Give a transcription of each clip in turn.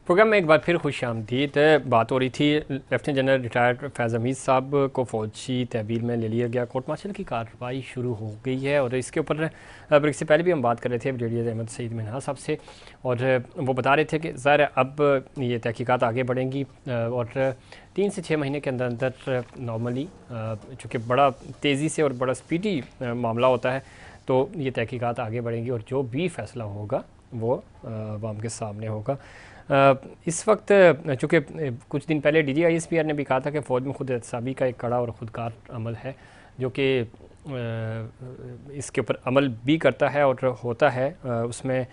Programme में एक बार फिर खुश आमदीद। बात हो रही थी लेफ्टिनेंट जनरल रिटायर्ड फैज़ हमीद साहब को फ़ौजी तहवील में ले लिया गया। कोर्ट मार्शल की कार्रवाई शुरू हो गई है और इसके ऊपर ब्रेक से पहले भी हम बात कर रहे थे ब्रिगेडियर अहमद सईद मिन्हास साहब से, और वो बता रहे थे कि ज़ाहिर अब ये तहकीकात आगे बढ़ेंगी और 3 से 6 महीने के अंदर अंदर नॉर्मली, चूँकि बड़ा तेज़ी से और बड़ा स्पीडी मामला होता है, तो ये तहकीकात आगे बढ़ेंगी और जो भी फ़ैसला होगा वो अवाम के सामने होगा। इस वक्त चूँकि कुछ दिन पहले DGISPR ने भी कहा था कि फ़ौज में खुद एहतसाबी का एक कड़ा और ख़ुदकार अमल है, जो कि इसके ऊपर अमल भी करता है और होता है, उसमें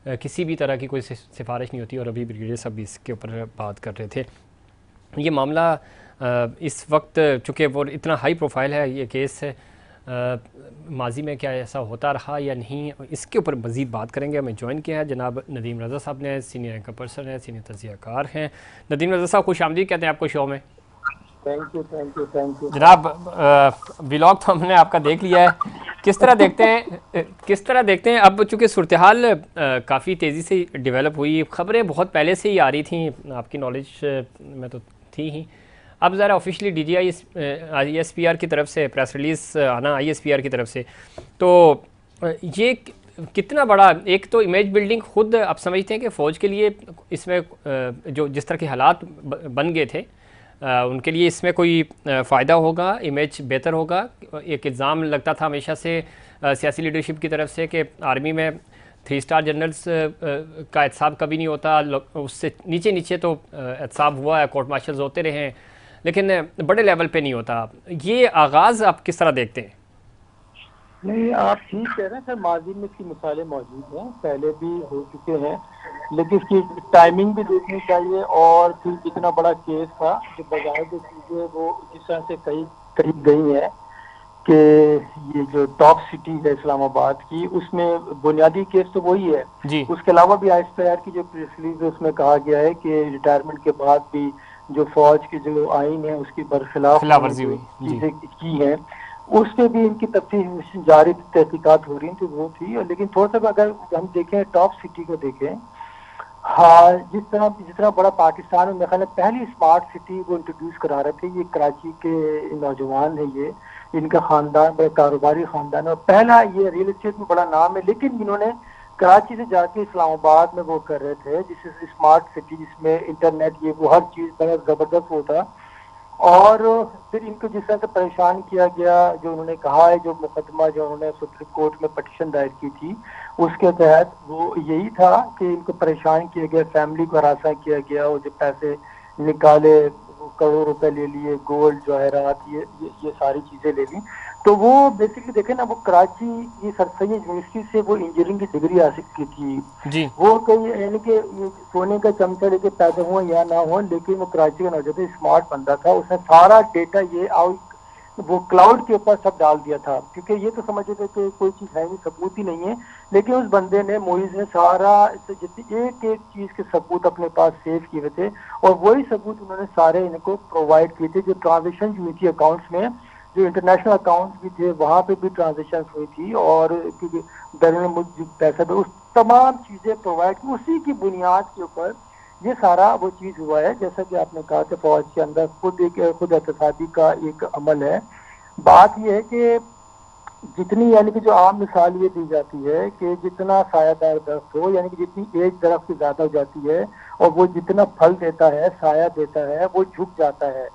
किसी भी तरह की कोई सिफारिश नहीं होती। और अभी ब्रिगेडियर साहब भी इसके ऊपर बात कर रहे थे। ये मामला इस वक्त चूँकि वो इतना हाई प्रोफाइल है, ये केस है, माजी में क्या ऐसा होता रहा या नहीं, इसके ऊपर मज़ीद बात करेंगे। हमें ज्वाइन किया है जनाब नदीम रज़ा साहब ने, सीनियर एंकर पर्सन है, सीनियर तज़कियाकार हैं। नदीम रज़ा साहब खुश आमदीद कहते हैं आपको शो में। Thank you thank you thank you जनाब, व्लॉग तो हमने आपका देख लिया है, किस तरह देखते हैं अब चूँकि सूरत हाल काफ़ी तेज़ी से डेवलप हुई, ख़बरें बहुत पहले से ही आ रही थी, आपकी नॉलेज में तो थी ही। अब ज़रा ऑफिशियली DGISPR की तरफ से प्रेस रिलीज़ आना ISPR की तरफ से, तो ये कितना बड़ा एक तो इमेज बिल्डिंग खुद आप समझते हैं कि फ़ौज के लिए इसमें जो जिस तरह के हालात बन गए थे, उनके लिए इसमें कोई फ़ायदा होगा, इमेज बेहतर होगा? एक इल्ज़ाम लगता था हमेशा से सियासी लीडरशिप की तरफ से कि आर्मी में 3 स्टार जनरल्स का एहतसाब कभी नहीं होता, उससे नीचे नीचे तो एहतसाब हुआ है, कोर्ट मार्शल्स होते रहे हैं, लेकिन बड़े लेवल पे नहीं होता। ये आगाज़ आप किस तरह देखते हैं? नहीं, आप ठीक कह रहे हैं सर। माजी में इसकी मिसालें मौजूद हैं, पहले भी हो चुके हैं, लेकिन इसकी टाइमिंग भी देखनी चाहिए। और फिर इतना बड़ा केस था जो बजाय जो चीज़ें वो जिस तरह से कही गई है कि ये जो टॉप सिटी है इस्लामाबाद की, उसमें बुनियादी केस तो वही है। जी उसके अलावा भी ISPR की जो प्रेस रिलीज है उसमें कहा गया है कि रिटायरमेंट के बाद भी जो फौज की जो आइन है उसकी बरखिलाफ उन्होंने खिलाफवर्जी जो हुई। जी चीजें की हैं, उस पे भी इनकी तफ्तीश जारी, तहकीकात हो रही थी, वो थी। लेकिन थोड़ा सा अगर हम देखें, टॉप सिटी को देखें, हाँ, जिस तरह बड़ा पाकिस्तान में मेरे ख्याल पहली स्मार्ट सिटी वो इंट्रोड्यूस करा रहे थे, ये कराची के नौजवान है, ये इनका खानदान बड़ा कारोबारी खानदान है और पहला ये रियल एस्टेट में बड़ा नाम है। लेकिन इन्होंने कराची से जाके इस्लामाबाद में वो कर रहे थे, जिससे स्मार्ट सिटी, जिसमें इंटरनेट ये वो हर चीज बड़ा जबरदस्त होता। और फिर इनको जिस तरह से परेशान किया गया, जो उन्होंने कहा है, जो मुकदमा जो उन्होंने सुप्रीम कोर्ट में पटिशन दायर की थी, उसके तहत वो यही था कि इनको परेशान किया गया, फैमिली को हरासा किया गया, और जो पैसे निकाले, वो करोड़ों रुपए ले लिए, गोल्ड जवाहरात, ये सारी चीजें ले ली। तो वो बेसिकली देखे ना, वो कराची की सर सैयद यूनिवर्सिटी से वो इंजीनियरिंग की डिग्री हासिल की थी। जी वो कोई यानी कि सोने का चमचा लेके पैदा हुआ या ना हो, लेकिन वो कराची का नौजवान स्मार्ट बंदा था। उसने सारा डेटा ये वो क्लाउड के ऊपर सब डाल दिया था, क्योंकि ये तो समझते थे कि कोई चीज है नहीं, सबूत ही नहीं है। लेकिन उस बंदे ने, मोइज ने, सारा जितनी एक एक चीज के सबूत अपने पास सेव किए थे, और वही सबूत उन्होंने सारे इनको प्रोवाइड किए थे। जो ट्रांजेक्शन हुई थी अकाउंट्स में, जो इंटरनेशनल अकाउंट्स भी थे, वहां पे भी ट्रांजेक्शन हुई थी, और बैरून मुल्क पैसा भी, उस तमाम चीजें प्रोवाइड की। उसी की बुनियाद के ऊपर ये सारा वो चीज हुआ है। जैसा कि आपने कहा कि फौज के अंदर खुद एहतसाबी का एक अमल है। बात यह है कि जितनी, यानी कि जो आम मिसाल ये दी जाती है कि जितना सायादार दरख्त हो, यानी कि जितनी एज दरख्त की ज्यादा हो जाती है और वो जितना फल देता है, साया देता है, वो झुक जाता है।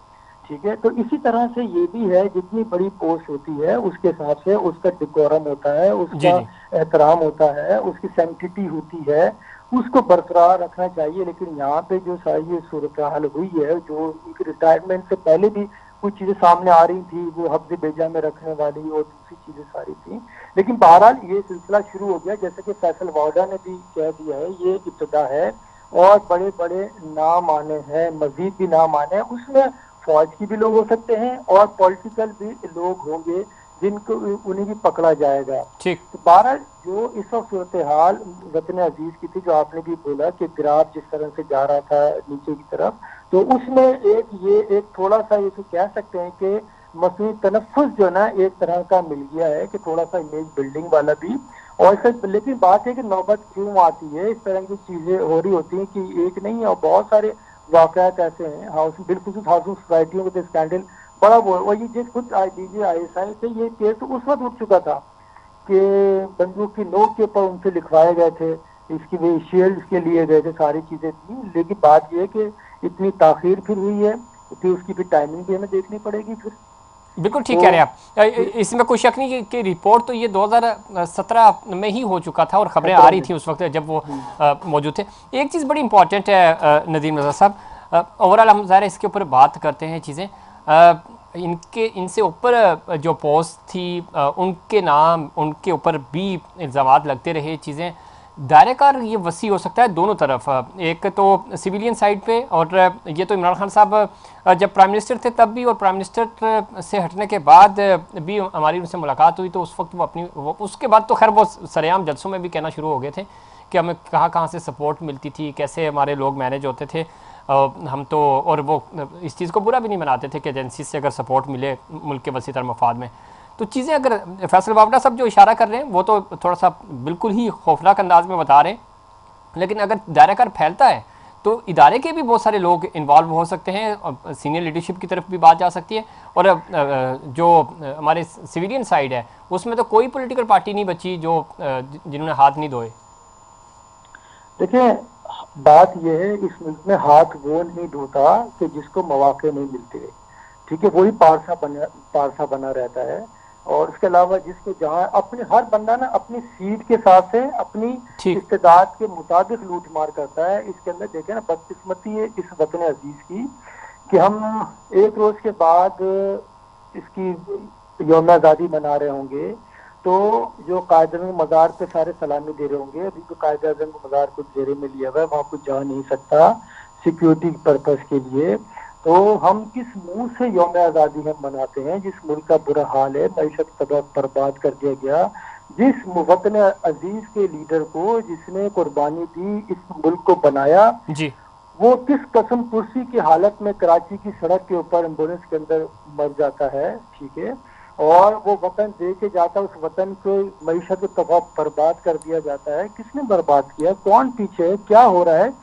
ठीक है, तो इसी तरह से ये भी है, जितनी बड़ी पोस्ट होती है उसके हिसाब से उसका डिकोरम होता है, जी उसका जी एहतराम होता है, उसकी सैंक्टिटी होती है, उसको बरकरार रखना चाहिए। लेकिन यहाँ पे जो सारी ये सूरत हाल हुई है, जो उनकी रिटायरमेंट से पहले भी कुछ चीजें सामने आ रही थी, वो हफ्ते बेजा में रखने वाली और दूसरी चीजें सारी थी। लेकिन बहरहाल ये सिलसिला शुरू हो गया, जैसे कि फैसल वाडा ने भी कह दिया है, ये इब्तदा है और बड़े बड़े नाम आने हैं, मजीद भी नाम आने हैं। उसमें फौज की भी लोग हो सकते हैं और पॉलिटिकल भी लोग होंगे, जिनको उन्हें भी पकड़ा जाएगा। ठीक। तो बहरहाल जो इस वक्त सूरत हाल वतन अजीज की थी, जो आपने भी बोला कि ग्राफ जिस तरह से जा रहा था नीचे की तरफ, तो उसमें एक थोड़ा सा ये तो कह सकते हैं कि मसनूई तनफ़ुस जो ना एक तरह का मिल गया है कि थोड़ा सा इमेज बिल्डिंग वाला भी। और लेकिन बात है कि नौबत क्यों आती है, इस तरह की चीजें हो रही होती हैं कि एक नहीं और बहुत सारे वाकयात ऐसे हैं हाउस, बिलखुसूस हाउसिंग सोसाइटियों के स्कैंडल बड़ा वो, और ये जिस खुद ICJ से ये केस उस वक्त उठ चुका था कि बंदूक की नोक के ऊपर उनसे लिखवाए गए थे, इसकी वे शेयर्स के लिए गए थे, सारी चीजें थी। लेकिन बात यह है कि इतनी ताखीर फिर हुई है, फिर उसकी फिर टाइमिंग भी हमें देखनी पड़ेगी फिर। बिल्कुल ठीक कह तो रहे हैं आप। इसमें कोई शक नहीं कि रिपोर्ट तो ये 2017 में ही हो चुका था और खबरें आ 17 रही में। थी उस वक्त जब वो मौजूद थे। एक चीज़ बड़ी इंपॉर्टेंट है नदीम रज़ा साहब, ओवरऑल हम ज़रा इसके ऊपर बात करते हैं चीज़ें। इनके इनसे ऊपर जो पोस्ट थी उनके नाम उनके ऊपर भी इल्ज़ामात लगते रहे, चीज़ें दायरेकार ये वसी हो सकता है दोनों तरफ। एक तो सिविलियन साइड पे, और ये तो इमरान खान साहब जब प्राइम मिनिस्टर थे तब भी, और प्राइम मिनिस्टर से हटने के बाद भी हमारी उनसे मुलाकात हुई तो उस वक्त वो उसके बाद तो खैर वो सरेआम जलसों में भी कहना शुरू हो गए थे कि हमें कहाँ कहाँ से सपोर्ट मिलती थी, कैसे हमारे लोग मैनेज होते थे। हम तो, और वो इस चीज़ को बुरा भी नहीं मनाते थे कि एजेंसी से अगर सपोर्ट मिले मुल्क के वसी तर मफाद में। तो चीज़ें अगर फैसल बावड़ा साहब जो इशारा कर रहे हैं वो तो थोड़ा सा बिल्कुल ही खौफनाक अंदाज में बता रहे हैं, लेकिन अगर दायराकार फैलता है तो इदारे के भी बहुत सारे लोग इन्वॉल्व हो सकते हैं और सीनियर लीडरशिप की तरफ भी बात जा सकती है। और जो हमारे सिविलियन साइड है उसमें तो कोई पॉलिटिकल पार्टी नहीं बची जो जिन्होंने हाथ नहीं धोए। देखिए, बात यह है इस मुल्क में हाथ वो नहीं धोता कि जिसको मौके नहीं मिलते, ठीक है, वही पारसा बना रहता है। और उसके अलावा जिसको जहाँ अपने हर बंदा ना अपनी सीट के हिसाब से अपनी ठीक। इस्तेदाद के मुताबिक लूट मार करता है। इसके अंदर देखें ना, बदकिस्मती है इस वतन अजीज की कि हम एक रोज के बाद इसकी यौम आज़ादी मना रहे होंगे तो जो कायदे मज़ार पे सारे सलामी दे रहे होंगे, अभी तो कायदे आज़म को मज़ार कुछ घेरे में लिया हुआ है, वहाँ कुछ जा नहीं सकता सिक्योरिटी पर्पज के लिए। तो हम किस मुंह से यौम आज़ादी हम मनाते हैं जिस मुल्क का बुरा हाल है, मैशत तबाह बर्बाद कर दिया गया, जिस वतन अजीज के लीडर को जिसने कुर्बानी दी इस मुल्क को बनाया, जी। वो किस कसम पुरसी की हालत में कराची की सड़क के ऊपर एम्बुलेंस के अंदर मर जाता है, ठीक है, और वो वतन दे के जाता है, उस वतन को मईशत तबाह बर्बाद कर दिया जाता है। किसने बर्बाद किया, कौन पीछे है, क्या हो रहा है?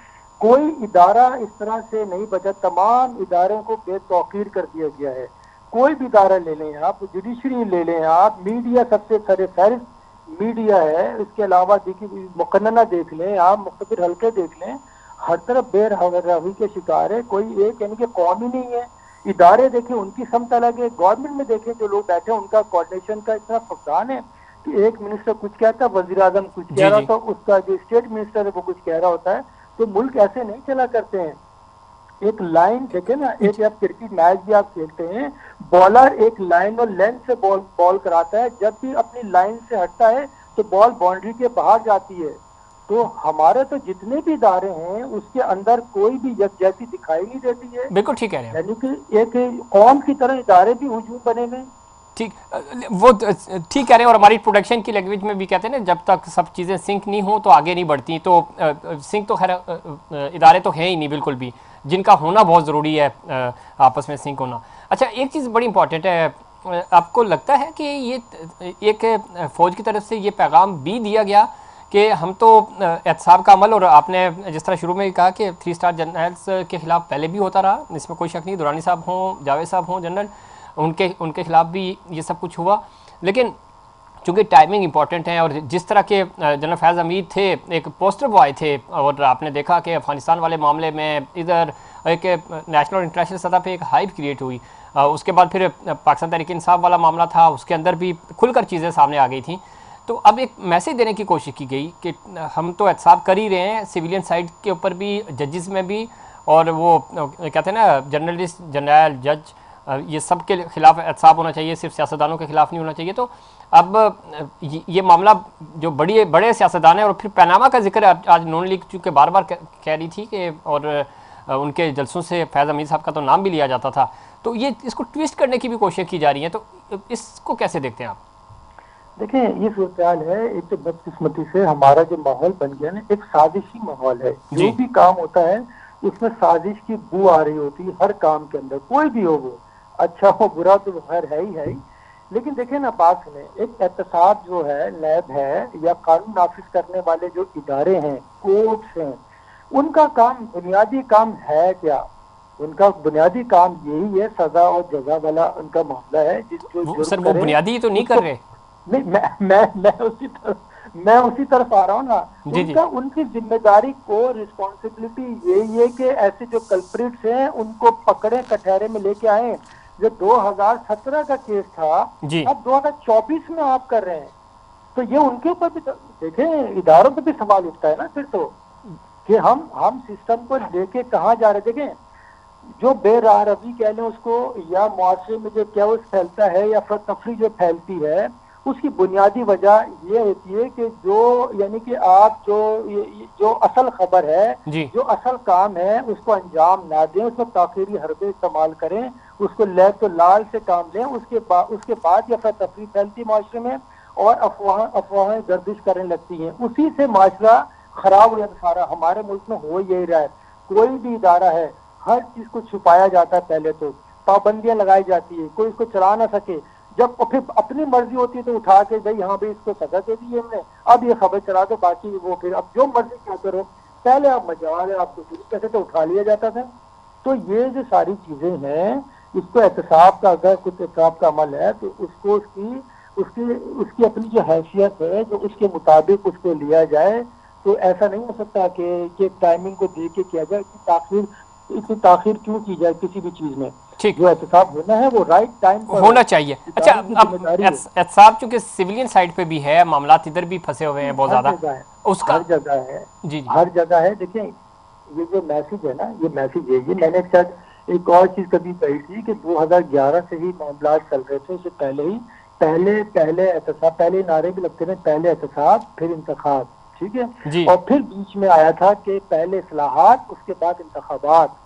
कोई इदारा इस तरह से नहीं बचा, तमाम इदारों को बेतौकीर कर दिया गया है। कोई भी इदारा ले लें आप, जुडिशरी ले लें आप, मीडिया सबसे सरे फहरिस्त मीडिया है, इसके अलावा देखिए मुकन्ना देख लें आप, मुख्तलिफ हल्के देख लें, हर तरफ बेरहवी के शिकार है। कोई एक यानी कि कौम ही नहीं है। इदारे देखें उनकी समत अलग है, गवर्नमेंट में देखें जो लोग बैठे हैं उनका कोऑर्डिनेशन का इतना फुकदान है कि एक मिनिस्टर कुछ कहता है, वजीर आजम कुछ कह जी रहा जी। होता, उसका जो स्टेट मिनिस्टर है वो कुछ कह रहा होता है। तो मुल्क ऐसे नहीं चला करते हैं। एक लाइन देखे ना, एक आप क्रिकेट मैच भी आप खेलते हैं, बॉलर एक लाइन और लेंथ से बॉल कराता है, जब भी अपनी लाइन से हटता है तो बॉल बाउंड्री के बाहर जाती है। तो हमारे तो जितने भी इदारे हैं उसके अंदर कोई भी यकजैसी दिखाई नहीं देती है, बिल्कुल ठीक कह रहे हैं। यानी कि एक कौम की तरह इदारे भी हुजूम बने हुए। ठीक, वो ठीक कह रहे हैं। और हमारी प्रोडक्शन की लैंग्वेज में भी कहते हैं ना, जब तक सब चीज़ें सिंक नहीं हो तो आगे नहीं बढ़ती। तो सिंक तो खैर इदारे तो हैं ही नहीं बिल्कुल भी, जिनका होना बहुत ज़रूरी है, आपस में सिंक होना। अच्छा, एक चीज़ बड़ी इंपॉर्टेंट है, आपको लगता है कि ये एक फ़ौज की तरफ से ये पैगाम भी दिया गया कि हम तो एहतसाब का अमल, और आपने जिस तरह शुरू में कहा कि 3 स्टार जनरल्स के ख़िलाफ़ पहले भी होता रहा, इसमें कोई शक नहीं, दुरानी साहब हों, जावेद साहब हों जनरल, उनके खिलाफ भी ये सब कुछ हुआ। लेकिन चूँकि टाइमिंग इंपॉर्टेंट है, और जिस तरह के जनरल फैज़ हमीद थे एक पोस्टर बॉय थे, और आपने देखा कि अफ़गानिस्तान वाले मामले में इधर एक नेशनल और इंटरनेशनल सतह पे एक हाइप क्रिएट हुई। उसके बाद फिर पाकिस्तान तहरीक इंसाफ वाला मामला था, उसके अंदर भी खुलकर चीज़ें सामने आ गई थी। तो अब एक मैसेज देने की कोशिश की गई कि हम तो एहतसाब कर ही रहे हैं सिविलियन साइड के ऊपर भी, जजेस में भी, और वो कहते हैं ना जर्नलिस्ट, जनरल, जज, ये सब के खिलाफ एहतसाब होना चाहिए, सिर्फ सियासतदानों के खिलाफ नहीं होना चाहिए। तो अब ये मामला जो बड़े सियासतदान हैं, और फिर पनामा का जिक्र आज नून लीग चूँकि बार बार कह रही थी कि, और उनके जलसों से फैज़ हमीद साहब का तो नाम भी लिया जाता था, तो ये इसको ट्विस्ट करने की भी कोशिश की जा रही है। तो इसको कैसे देखते हैं आप? देखिए, ये सूरत है, एक तो बदकिस्मती से हमारा जो माहौल बन गया ना, एक साजिशी माहौल है। जो भी काम होता है उसमें साजिश की बू आ रही होती है, हर काम के अंदर कोई भी हो वो, अच्छा हो बुरा तो खैर है ही। लेकिन देखिए ना, बात सुने, एक एहतसाब जो है, लैब है, या कानून नाफिज करने वाले जो इदारे हैं, कोर्ट्स हैं, उनका काम, बुनियादी काम है क्या? उनका बुनियादी काम यही है, सजा और जजा वाला उनका मामला है। जिस जो वो जुर्म सर वो करे बुनियादी तो नहीं कर उसको, रहे। नहीं, मैं उसी तरफ आ रहा हूँ ना। जी जी। उनका, उनकी जिम्मेदारी को, रिस्पॉन्सिबिलिटी यही है कि ऐसे जो कल्प्रिट्स हैं उनको पकड़े, कटहरे में लेके आए। जो 2017 का केस था, जी अब 2024 में आप कर रहे हैं, तो ये उनके ऊपर भी देखें, इदारों पे भी सवाल उठता है ना फिर तो, कि हम सिस्टम को लेके कहाँ जा रहे। देखें, जो बेरारवी कह लें उसको, या मुआशरे में जो क्या फैलता है, या फिर तफरी जो फैलती है, उसकी बुनियादी वजह ये होती है कि जो, यानी कि आप जो जो असल खबर है, जी। जो असल काम है, उसको अंजाम ना दें, उसमें ताखीरी हरबे इस्तेमाल करें, उसको ले तो लाल से काम लें, उसके बाद या फिर तफरी फैलती माशरे में, और अफवाहें गर्दिश करने लगती हैं, उसी से माशरा खराब हो जाता सारा। हमारे मुल्क में हो यही रहा है। कोई भी इदारा है, हर चीज को छुपाया जाता है, पहले तो पाबंदियां लगाई जाती है, कोई इसको चला ना सके। जब फिर अपनी मर्जी होती है तो उठा के, भाई हाँ भाई इसको सजा दे दी हमने, अब ये खबर चला दो, बाकी वो फिर अब जो मर्जी क्या करो। पहले आप मजाल है, आपको शुरू कैसे तो उठा लिया जाता था। तो ये जो सारी चीजें हैं, इसको एहतसाब का, अगर कुछ एहतसाब का अमल है तो उसको, उसकी उसकी उसकी अपनी जो हैसियत है, जो उसके मुताबिक उसको लिया जाए। तो ऐसा नहीं हो सकता कि टाइमिंग को देख के किया जाए। इतनी ताखिर क्यों की जाए किसी भी चीज में? ठीक। जो एहतसाब होना है वो राइट टाइम पर होना हो। चाहिए। अच्छा, इदारे की अब जिम्मेदारी है। एहतसाब चूंकि सिविलियन साइड पे भी है, मामला इधर भी फंसे हुए हैं बहुत हर ज़्यादा जगह है, उसका। हर जगह है, जी जी। हर जगह है। देखिए, ये जो मैसेज है ना, ये मैसेज है, ये मैंने शायद एक और चीज कभी कही थी कि 2011 से ही मामला चल रहे थे, उससे पहले ही, पहले पहले एहतसाब, पहले नारे भी लगते थे, पहले एहतसाब फिर इंतखाब, ठीक है। जी। और फिर बीच में आया था कि पहले इस्लाहात उसके बाद इंतखाबात,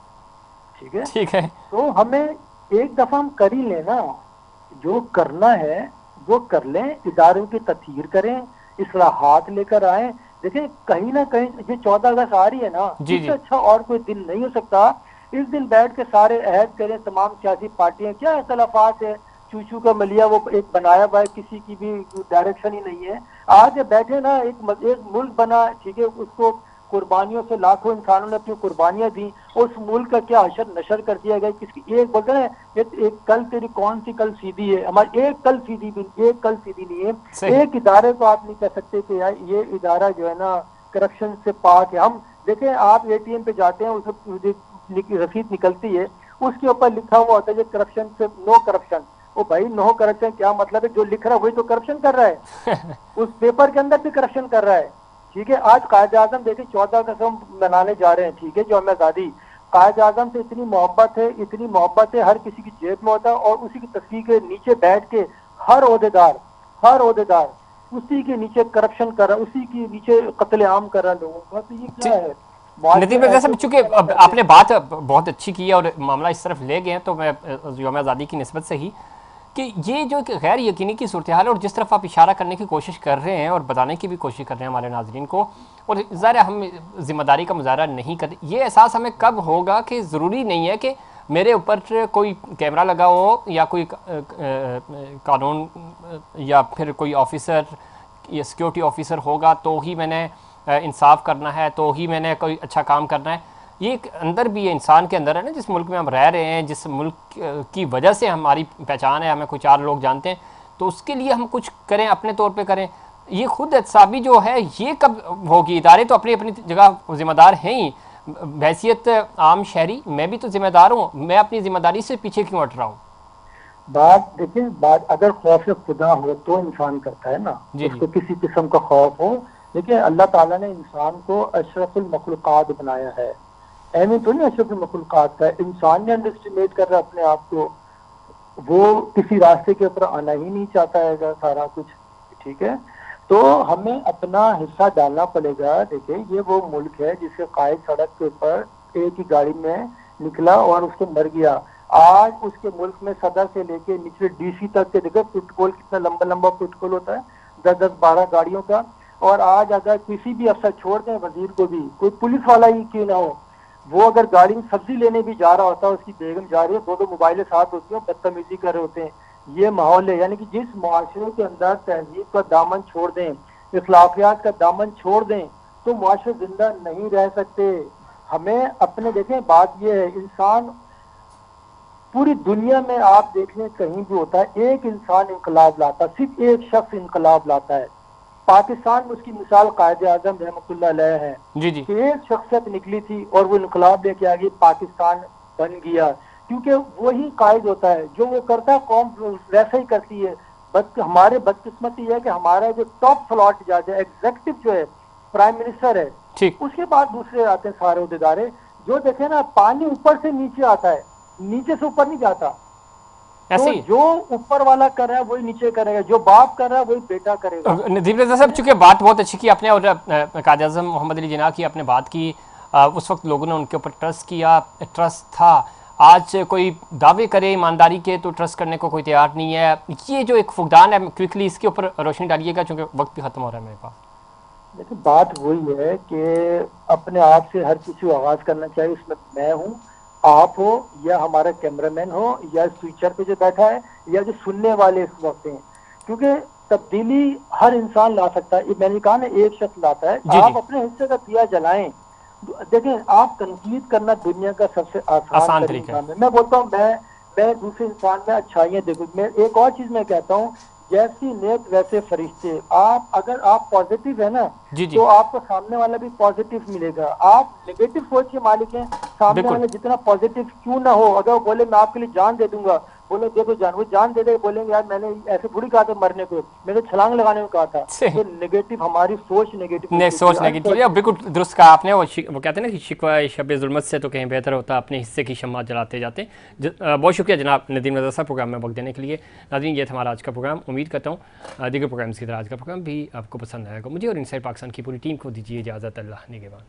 ठीक है। ठीक है। तो हमें एक दफा हम कर ही लेना, जो करना है वो कर लें, इदारों की तथहीर करें, इस्लाहात लेकर आए। देखिए, कहीं ना कहीं ये 14 अगस्त आ रही है ना, जी इससे जी। अच्छा और कोई दिन नहीं हो सकता। इस दिन बैठ के सारे अहद करें, तमाम सियासी पार्टियां, क्या इख्तलाफात है, चूचू का मलिया वो एक बनाया हुआ है, किसी की भी डायरेक्शन ही नहीं है। आज बैठे ना, एक मुल्क बना, ठीक है, उसको कुर्बानियों से लाखों इंसानों ने अपनी कुर्बानियां दी, उस मुल्क का क्या हशर नशर कर दिया गया। किसकी एक बोलते हैं, एक कल तेरी कौन सी कल सीधी है, हमारी एक कल सीधी भी, एक कल सीधी नहीं है। सही। एक इदारे को आप नहीं कह सकते कि यार ये इदारा जो है ना करप्शन से पाक है। हम देखें, आप एटीएम पे जाते हैं, उस रसीद निकलती है, उसके ऊपर लिखा हुआ होता है करप्शन से, नो करप्शन। ओ भाई, नो करप्शन क्या मतलब है? जो लिख रहा है वही तो करप्शन कर रहा है, उस पेपर के अंदर भी करप्शन कर रहा है, ठीक है। आज कायद आजम देखिए 14 अगस्त हम मनाने जा रहे हैं, ठीक है, जो हमें आजादी, कायद आजम से इतनी मोहब्बत है, इतनी मोहब्बत है, हर किसी की जेब में होता है, और उसी की तस्वीर के नीचे बैठ के हर ओहदेदार उसी के नीचे करप्शन कर रहा है, उसी के नीचे कत्लेआम कर रहा है लोगों का। तो ये क्या ठीक। है? मुआशरे नदीम मिर्जा ऐसे साहब, नहीं चूंकि चला करते। आपने बात बहुत अच्छी की है और मामला इस तरफ ले गए हैं, तो मैं यौम आज़ादी की निस्बत से ही कि ये जो एक गैर यकीनी की सूरत हाल है, और जिस तरफ आप इशारा करने की कोशिश कर रहे हैं और बताने की भी कोशिश कर रहे हैं हमारे नाजरीन को, और ज़रा हम जिम्मेदारी का मुजाहरा नहीं कर, ये एहसास हमें कब होगा कि ज़रूरी नहीं है कि मेरे ऊपर कोई कैमरा लगा हो, या कोई कानून, या फिर कोई ऑफिसर या सिक्योरिटी ऑफिसर होगा तो ही मैंने इंसाफ करना है, तो ही मैंने कोई अच्छा काम करना है। ये एक अंदर भी है, इंसान के अंदर है ना, जिस मुल्क में हम रह रहे हैं, जिस मुल्क की वजह से हमारी पहचान है, हमें कुछ 4 लोग जानते हैं, तो उसके लिए हम कुछ करें, अपने तौर पे करें। ये खुद एहतसाबी जो है ये कब होगी? इदारे तो अपनी अपनी जगह जिम्मेदार हैं ही, बहैसियत आम शहरी मैं भी तो जिम्मेदार हूँ, मैं अपनी जिम्मेदारी से पीछे क्यों हट रहा हूँ? बात देखिए, बात अगर खौफ खुदा हो तो इंसान करता है ना, जी जी। उसको किसी किस्म का खौफ हो। देखिए, अल्लाह ताला ने इंसान को अशरफुल मखलूकात बनाया है, एमी तो नहीं अशरफुल मखलूकात का। इंसान ने अंडरस्टिमेट कर रहा है अपने आप को, वो किसी रास्ते के ऊपर आना ही नहीं चाहता है सारा कुछ, ठीक है। तो हमें अपना हिस्सा डालना पड़ेगा। देखिए, ये वो मुल्क है जिसके कायद सड़क के ऊपर एक ही गाड़ी में निकला और उसको मर गया। आज उसके मुल्क में सदर से लेके निचले डीसी तक के, देखो प्रोटोकॉल कितना लंबा लंबा प्रोटोकॉल होता है, 10-10-12 गाड़ियों का। और आज अगर किसी भी अफसर, छोड़ दें वजीर को भी, कोई पुलिस वाला ही क्यों ना हो, वो अगर गाड़ी में सब्जी लेने भी जा रहा होता है, उसकी बेगम जा रही है, दो दो मोबाइलें साथ होती हैं, बदतमीजी कर रहे होते हैं। ये माहौल है। यानी कि जिस मुआशरे के अंदर तहजीब का दामन छोड़ दें, इखलाकियात का दामन छोड़ दें, तो मुआशरे जिंदा नहीं रह सकते। हमें अपने, देखें बात ये है, इंसान पूरी दुनिया में आप देख लें कहीं भी होता है, एक इंसान इनकलाब लाता है, सिर्फ एक शख्स इनकलाब लाता है। पाकिस्तान में उसकी मिसाल कायदे आजम रहमतुल्लाह अलैह है जी जी। कि एक शख्सियत निकली थी और वो इनकलाब लेके आ गई, पाकिस्तान बन गया। क्योंकि वही कायद होता है, जो वो करता है कौम वैसा ही करती है। हमारे बदकिस्मती है कि हमारा जो टॉप स्लॉट जाता है, एग्जेक्टिव जो है, प्राइम मिनिस्टर है, ठीक। उसके बाद दूसरे आते हैं सारे उहदेदारे। जो देखे ना, पानी ऊपर से नीचे आता है, नीचे से ऊपर नहीं जाता। ऐसे तो ही जो ऊपर वाला कर रहा है वही नीचे करेगा, जो बाप कर रहा है वही बेटा करेगा। नदीम रज़ा साहब, चूंकि बात बहुत अच्छी की आपने, और कायद आज़म मोहम्मद अली जिन्ना की आपने बात की, उस वक्त लोगों ने उनके ऊपर ट्रस्ट किया, ट्रस्ट था। आज कोई दावे करे ईमानदारी के तो ट्रस्ट करने को कोई तैयार नहीं है। ये जो एक फुकदान है, क्विकली इसके ऊपर रोशनी डालिएगा, चूँकि वक्त भी ख़त्म हो रहा है मेरे पास। देखिए बात वही है कि अपने आप से हर किसी को आगाज करना चाहिए। उसमें मैं हूँ, आप हो, या हमारा कैमरामैन हो, या स्पीकर पे जो बैठा है, या जो सुनने वाले इस वक्त हैं। क्योंकि तब्दीली हर इंसान ला सकता है। मैंने कहा ना, एक शख्स लाता है। जी आप जी। अपने हिस्से का दिया जलाएं। देखें, आप तनकीद करना दुनिया का सबसे आसान तरीन तरीका है। काम है। मैं बोलता हूँ, मैं दूसरे इंसान में अच्छाइयाँ देखूँ। मैं एक और चीज मैं कहता हूँ, जैसी नेत वैसे फरिश्ते। आप अगर आप पॉजिटिव है ना, जी जी। तो आपको सामने वाला भी पॉजिटिव मिलेगा। आप नेगेटिव सोच के मालिक हैं, सामने बिल्कुल। वाला जितना पॉजिटिव क्यों ना हो, अगर वो बोले मैं आपके लिए जान दे दूंगा, बोले दे दो जान, वो जान दे दे, बोलेंगे यार मैंने ऐसे थोड़ी कहा था मरने को, मैंने छलांग लगाने को कहा था। सही। तो नेगेटिव, हमारी सोच नेगेटिव ने सोच नेगेटिव है, बिल्कुल दुरुस्त कहा आपने। वो कहते हैं ना कि शिकवा शब जुल्मत से तो कहीं बेहतर होता है अपने हिस्से की शम्मा जलाते जाते। बहुत शुक्रिया जनाब नदीम रज़ा साहब प्रोग्राम में वक्त देने के लिए। नाज़रीन, ये था हमारा आज का प्रोग्राम। उम्मीद करता हूँ दीगर प्रोग्राम्स की तरह आज का प्रोग्राम भी आपको पसंद आएगा। मुझे और इनसाइड पाकिस्तान की पूरी टीम को दीजिए इजाज़त। अल्लाह निगहबान।